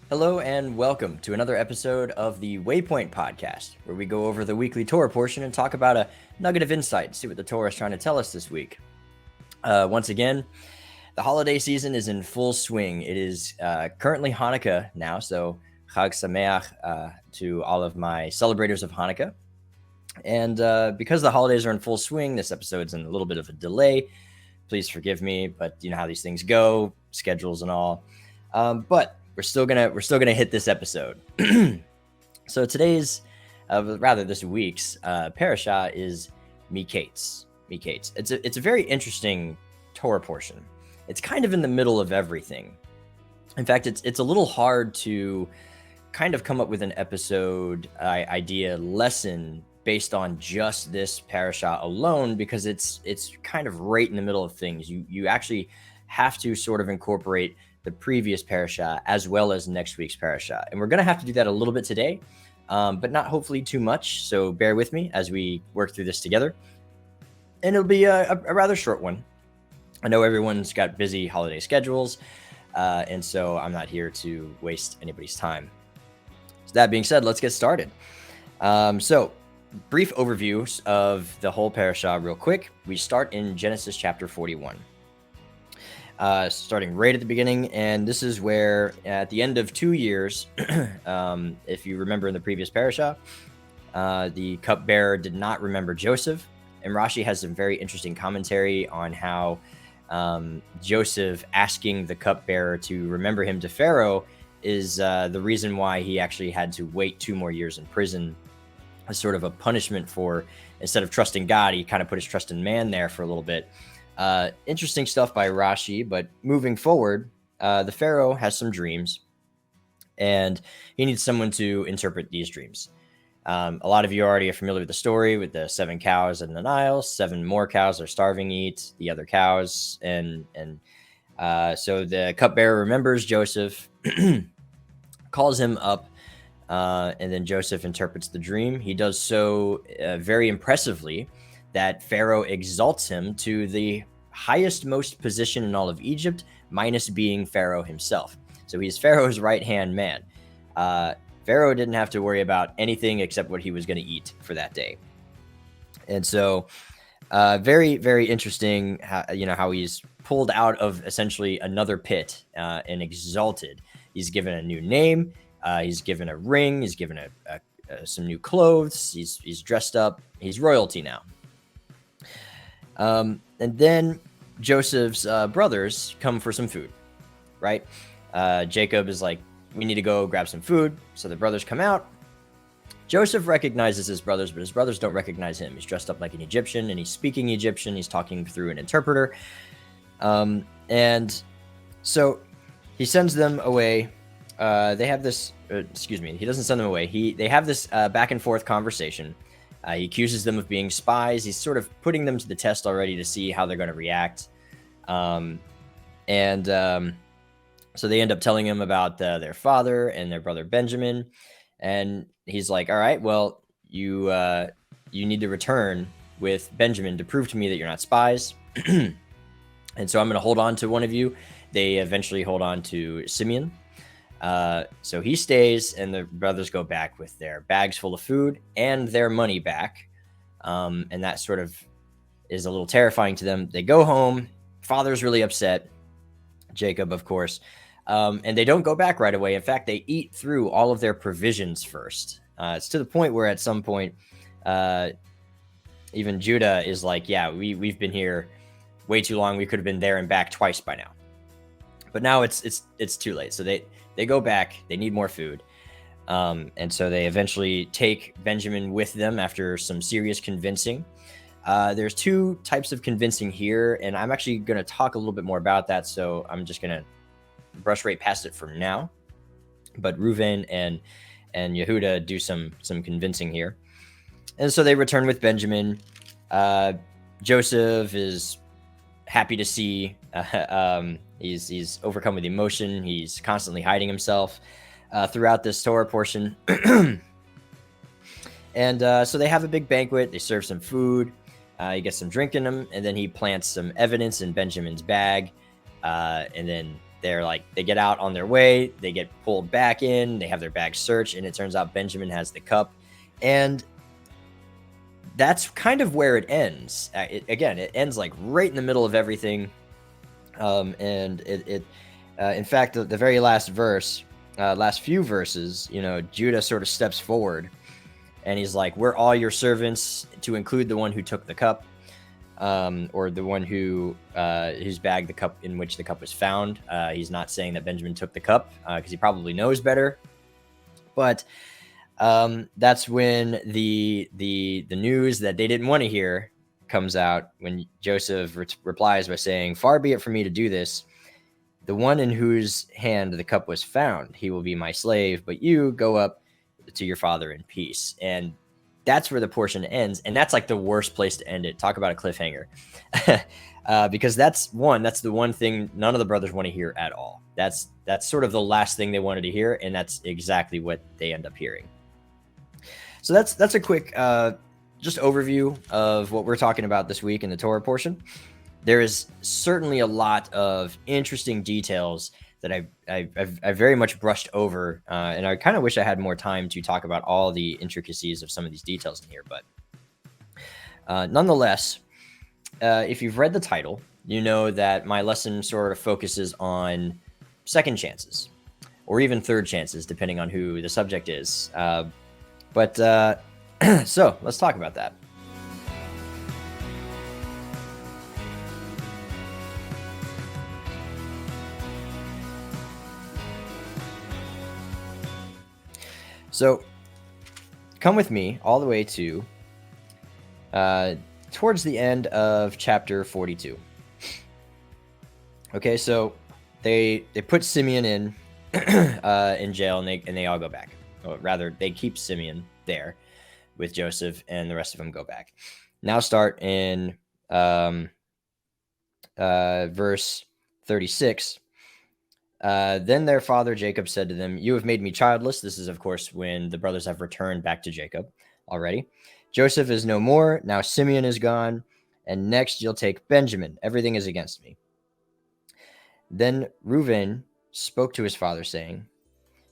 Hello and welcome to another episode of the Waypoint podcast, where we go over the weekly Torah portion and talk about a nugget of insight, see what the Torah is trying to tell us this week. Once again, the holiday season is in full swing. It is currently Hanukkah now, so Chag Sameach to all of my celebrators of Hanukkah. And because the holidays are in full swing, this episode's in a little bit of a delay. Please forgive me, but you know how these things go, schedules and all. But we're still gonna hit this episode. So today's, this week's Parasha is Mikeitz. It's a very interesting Torah portion. It's kind of in the middle of everything. In fact, it's a little hard to kind of come up with an episode idea lesson based on just this Parasha alone, because it's kind of right in the middle of things. You actually have to sort of incorporate the previous Parasha as well as next week's Parasha. And we're going to have to do that a little bit today, but not hopefully too much. So bear with me as we work through this together. And it'll be a rather short one. I know everyone's got busy holiday schedules, and so I'm not here to waste anybody's time. So that being said, let's get started. So brief overview of the whole Parasha real quick. We start in Genesis chapter 41. Starting right at the beginning, and this is where at the end of 2 years, if you remember in the previous Parasha, the cupbearer did not remember Joseph, and Rashi has some very interesting commentary on how Joseph asking the cupbearer to remember him to Pharaoh is the reason why he actually had to wait 2 more years in prison as sort of a punishment for, instead of trusting God, he kind of put his trust in man there for a little bit. Interesting stuff by Rashi, but moving forward, the Pharaoh has some dreams, and he needs someone to interpret these dreams. A lot of you already are familiar with the story with the 7 cows in the Nile. 7 more cows are starving, eat the other cows, and so the cupbearer remembers Joseph, calls him up, and then Joseph interprets the dream. He does so very impressively, that Pharaoh exalts him to the highest, most position in all of Egypt, minus being Pharaoh himself. So he's Pharaoh's right-hand man. Pharaoh didn't have to worry about anything except what he was going to eat for that day. And so very, very interesting, how he's pulled out of essentially another pit and exalted. He's given a new name. He's given a ring. He's given some new clothes. He's dressed up. He's royalty now. And then Joseph's brothers come for some food, right? Jacob is like, we need to go grab some food. So the brothers come out. Joseph recognizes his brothers, but his brothers don't recognize him. He's dressed up like an Egyptian, and he's speaking Egyptian. He's talking through an interpreter. And so he sends them away. They have this, he doesn't send them away. They have this back and forth conversation. He accuses them of being spies. He's sort of putting them to the test already to see how they're going to react. So they end up telling him about their father and their brother Benjamin. And he's like, all right, well, you need to return with Benjamin to prove to me that you're not spies. And so I'm going to hold on to one of you. They eventually hold on to Simeon. So he stays, and the brothers go back with their bags full of food and their money back. And that sort of is a little terrifying to them. They go home. Father's really upset. Jacob, of course. And they don't go back right away. In fact, they eat through all of their provisions first. It's to the point where at some point, even Judah is like, yeah, we've been here way too long. We could have been there and back twice by now. But now it's too late. So they go back. They need more food. And so they eventually take Benjamin with them after some serious convincing. There's 2 types of convincing here, and I'm actually going to talk a little bit more about that. So I'm just going to brush right past it for now. But Reuven and Yehuda do some convincing here. And so they return with Benjamin. Joseph is happy to see. He's overcome with emotion. He's constantly hiding himself throughout this Torah portion. And so they have a big banquet. They serve some food. He gets some drink in him, and then he plants some evidence in Benjamin's bag. And then they get out on their way. They get pulled back in. They have their bag searched, and it turns out Benjamin has the cup. And that's kind of where it ends. It ends like right in the middle of everything. And in fact, the very last verse, last few verses, Judah sort of steps forward, and he's like, "We're all your servants," to include the one who took the cup, or the one whose bag the cup in which the cup was found. He's not saying that Benjamin took the cup, because he probably knows better. But that's when the news that they didn't want to hear comes out, when Joseph replies by saying, "Far be it from me to do this. The one in whose hand the cup was found, he will be my slave, but you go up to your father in peace." And that's where the portion ends. And that's like the worst place to end it. Talk about a cliffhanger. Because that's the one thing none of the brothers want to hear at all. That's sort of the last thing they wanted to hear, and that's exactly what they end up hearing. So that's a quick just overview of what we're talking about this week in the Torah portion. There is certainly a lot of interesting details that I very much brushed over, and I kind of wish I had more time to talk about all the intricacies of some of these details in here. But nonetheless, if you've read the title, you know that my lesson sort of focuses on second chances, or even third chances, depending on who the subject is. So let's talk about that. So come with me all the way to towards the end of chapter 42. Okay, so they put Simeon in jail, and they all go back. Or rather, they keep Simeon there with Joseph, and the rest of them go back. Now start in verse 36. Then their father Jacob said to them, "You have made me childless." This is, of course, when the brothers have returned back to Jacob already. "Joseph is no more. Now Simeon is gone. And next you'll take Benjamin. Everything is against me." Then Reuben spoke to his father, saying,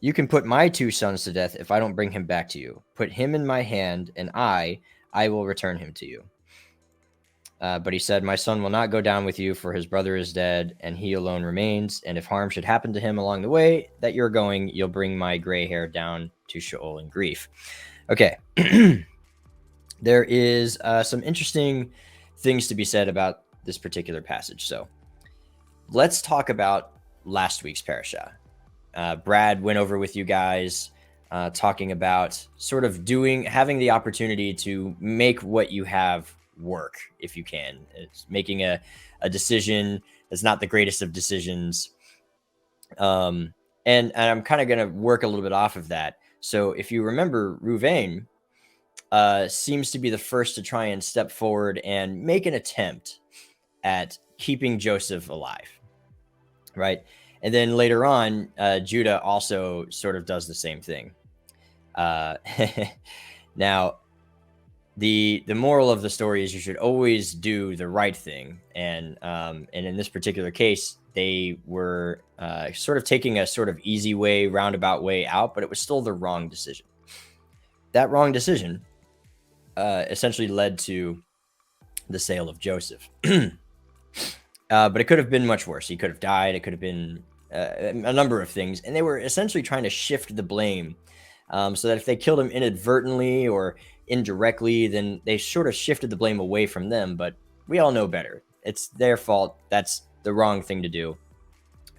"You can put my 2 sons to death if I don't bring him back to you. Put him in my hand, and I will return him to you." But he said, "My son will not go down with you, for his brother is dead, and he alone remains. And if harm should happen to him along the way that you're going, you'll bring my gray hair down to Sheol in grief." Okay. There is some interesting things to be said about this particular passage. So let's talk about last week's Parasha. Brad went over with you guys, talking about sort of having the opportunity to make what you have work, if you can. It's making a decision that's not the greatest of decisions. And I'm kind of going to work a little bit off of that. So if you remember, Reuven seems to be the first to try and step forward and make an attempt at keeping Joseph alive, right? And then later on, Judah also sort of does the same thing. Now, the moral of the story is you should always do the right thing. And in this particular case, they were sort of taking a sort of easy way, roundabout way out, but it was still the wrong decision. That wrong decision essentially led to the sale of Joseph. But it could have been much worse. He could have died. It could have been a number of things. And they were essentially trying to shift the blame, so that if they killed him inadvertently or indirectly, then they sort of shifted the blame away from them. But we all know better. It's their fault. That's the wrong thing to do.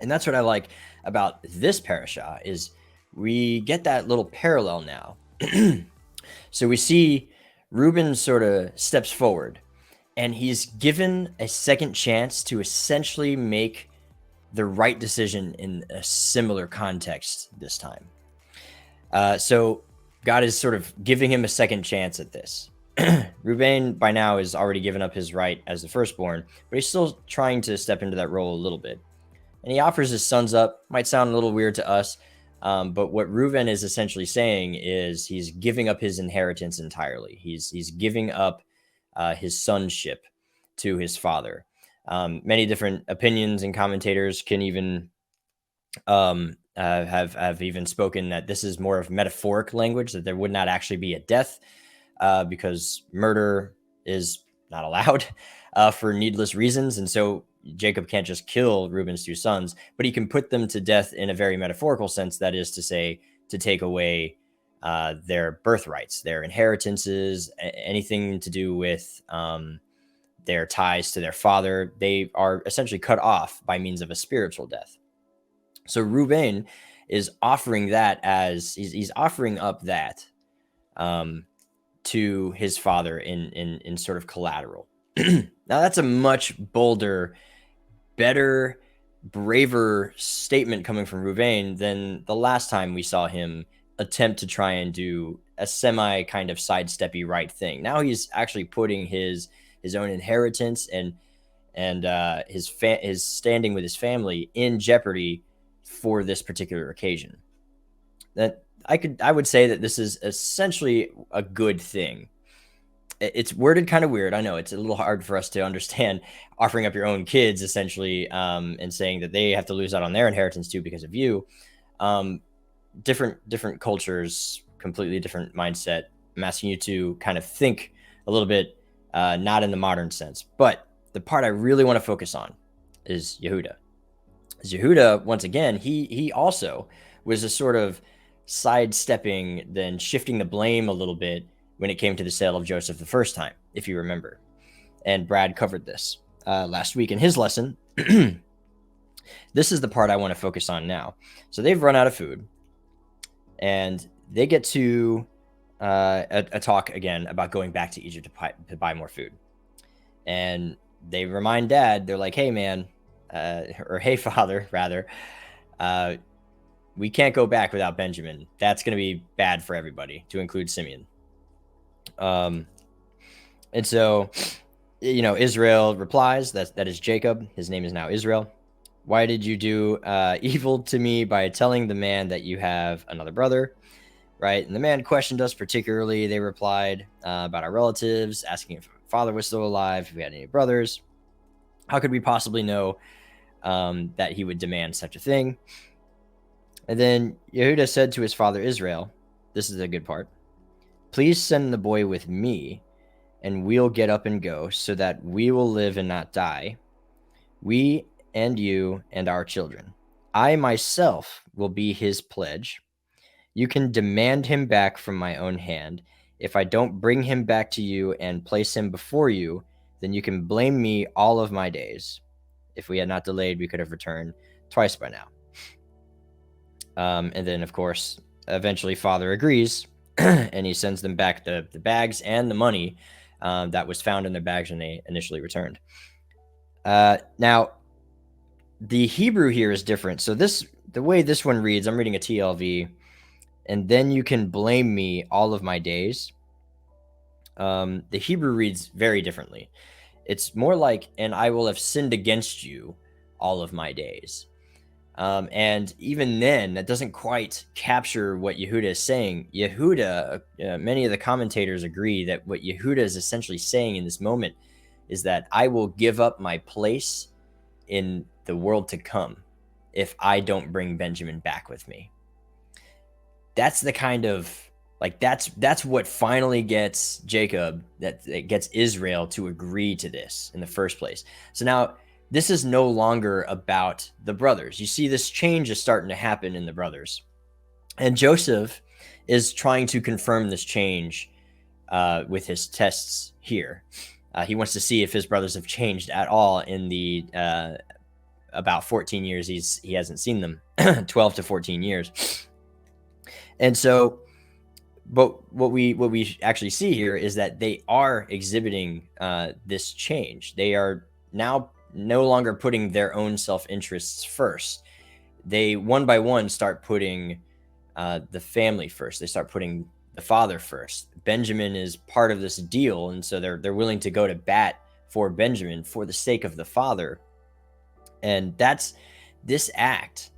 And that's what I like about this parasha, is we get that little parallel now. So we see Reuben sort of steps forward, and he's given a second chance to essentially make the right decision in a similar context this time. So God is sort of giving him a second chance at this. Reuben by now has already given up his right as the firstborn, but he's still trying to step into that role a little bit. And he offers his sons up. Might sound a little weird to us, but what Reuben is essentially saying is he's giving up his inheritance entirely. He's giving up his sonship to his father. Many different opinions and commentators can even have even spoken that this is more of metaphoric language, that there would not actually be a death because murder is not allowed for needless reasons. And so Jacob can't just kill Reuben's two sons, but he can put them to death in a very metaphorical sense. That is to say, to take away their birthrights, their inheritances, anything to do with their ties to their father. They are essentially cut off by means of a spiritual death. So Reuben is offering that as he's offering up that to his father in sort of collateral. Now that's a much bolder, better, braver statement coming from Reuben than the last time we saw him attempt to try and do a semi kind of sidesteppy right thing. Now he's actually putting his own inheritance and his standing with his family in jeopardy for this particular occasion. That I would say that this is essentially a good thing. It's worded kind of weird. I know it's a little hard for us to understand, offering up your own kids essentially, and saying that they have to lose out on their inheritance too because of you. Different cultures, completely different mindset. I'm asking you to kind of think a little bit, not in the modern sense, but the part I really want to focus on is Yehuda. Yehuda, once again, he also was a sort of sidestepping, then shifting the blame a little bit when it came to the sale of Joseph the first time, if you remember. And Brad covered this last week in his lesson. This is the part I want to focus on now. So they've run out of food, and they get to a talk again about going back to Egypt to buy more food. And they remind Dad, they're like, hey, man, or hey, father, rather, we can't go back without Benjamin. That's going to be bad for everybody, to include Simeon. And so, Israel replies, that is Jacob. His name is now Israel. Why did you do evil to me by telling the man that you have another brother? Right. And the man questioned us particularly. They replied about our relatives, asking if father was still alive, if we had any brothers. How could we possibly know that he would demand such a thing? And then Yehuda said to his father Israel, this is a good part, please send the boy with me, and we'll get up and go, so that we will live and not die, we and you and our children. I myself will be his pledge. You can demand him back from my own hand. If I don't bring him back to you and place him before you, then you can blame me all of my days. If we had not delayed, we could have returned twice by now. And then, of course, eventually father agrees, and he sends them back the bags and the money that was found in their bags when they initially returned. Now, the Hebrew here is different. So the way this one reads, I'm reading a TLV, and then you can blame me all of my days. The Hebrew reads very differently. It's more like, and I will have sinned against you all of my days. And even then, that doesn't quite capture what Yehuda is saying. Yehuda, many of the commentators agree that what Yehuda is essentially saying in this moment is that I will give up my place in the world to come if I don't bring Benjamin back with me. That's the kind of, like, that's what finally gets Jacob, that gets Israel to agree to this in the first place. So now, this is no longer about the brothers. You see, this change is starting to happen in the brothers. And Joseph is trying to confirm this change with his tests here. He wants to see if his brothers have changed at all in the about 14 years he hasn't seen them, 12 to 14 years. And so, but what we actually see here is that they are exhibiting this change. They are now no longer putting their own self-interests first. They one by one start putting the family first. They start putting the father first. Benjamin is part of this deal, and so they're willing to go to bat for Benjamin for the sake of the father. And that's this act.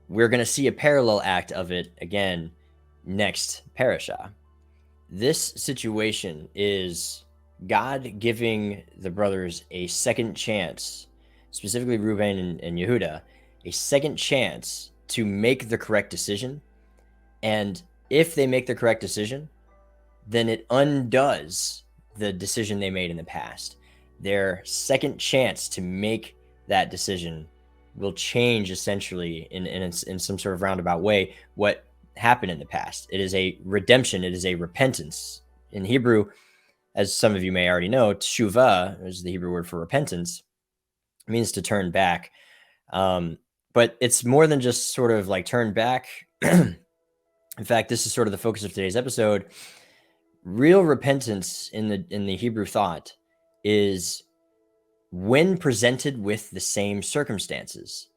We're going to see a parallel act of it again next Parasha. This situation is God giving the brothers a second chance, specifically Reuben and Yehuda, a second chance to make the correct decision. And if they make the correct decision, then it undoes the decision they made in the past. Their second chance to make that decision will change essentially in some sort of roundabout way what happened in the past. It is a redemption. It is a repentance. In Hebrew, as some of you may already know, teshuvah is the Hebrew word for repentance. It means to turn back. But it's more than just sort of like turn back. In fact, this is sort of the focus of today's episode. Real repentance in the Hebrew thought is when presented with the same circumstances,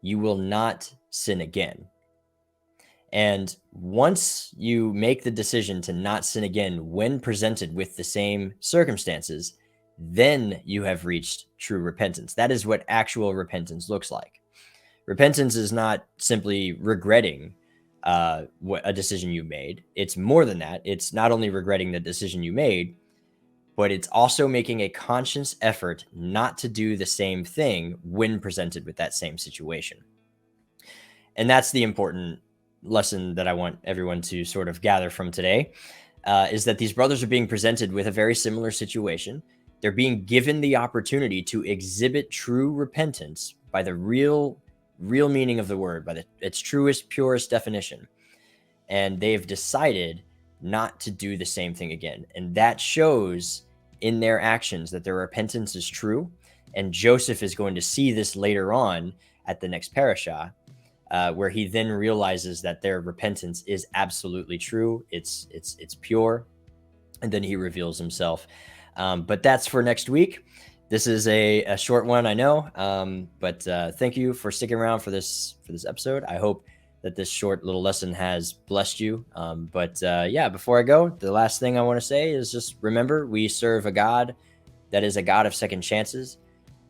you will not sin again. And once you make the decision to not sin again when presented with the same circumstances, then you have reached true repentance. That is what actual repentance looks like. Repentance is not simply regretting what a decision you made. It's more than that. It's not only regretting the decision you made, but it's also making a conscious effort not to do the same thing when presented with that same situation. And that's the important lesson that I want everyone to sort of gather from today, is that these brothers are being presented with a very similar situation. They're being given the opportunity to exhibit true repentance by the real meaning of the word, by its truest, purest definition. And they've decided not to do the same thing again. And that shows in their actions that their repentance is true. And Joseph is going to see this later on at the next Parasha, where he then realizes that their repentance is absolutely true. It's pure. And then he reveals himself. But that's for next week. This is a short one, I know, but thank you for sticking around for this episode. I hope that this short little lesson has blessed you. Yeah, before I go, the last thing I want to say is just remember, we serve a God that is a God of second chances,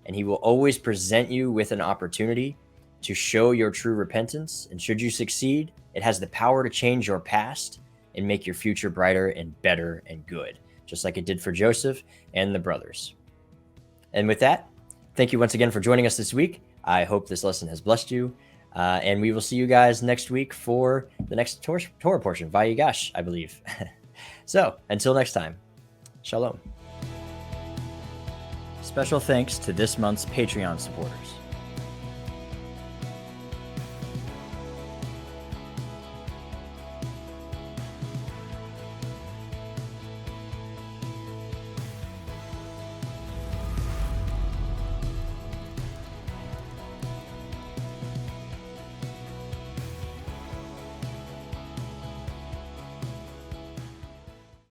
and he will always present you with an opportunity to show your true repentance. And should you succeed, it has the power to change your past and make your future brighter and better and good, just like it did for Joseph and the brothers. And with that, thank you once again for joining us this week. I hope this lesson has blessed you. And we will see you guys next week for the next Torah portion, Vayigash, I believe. So until next time, Shalom. Special thanks to this month's Patreon supporters.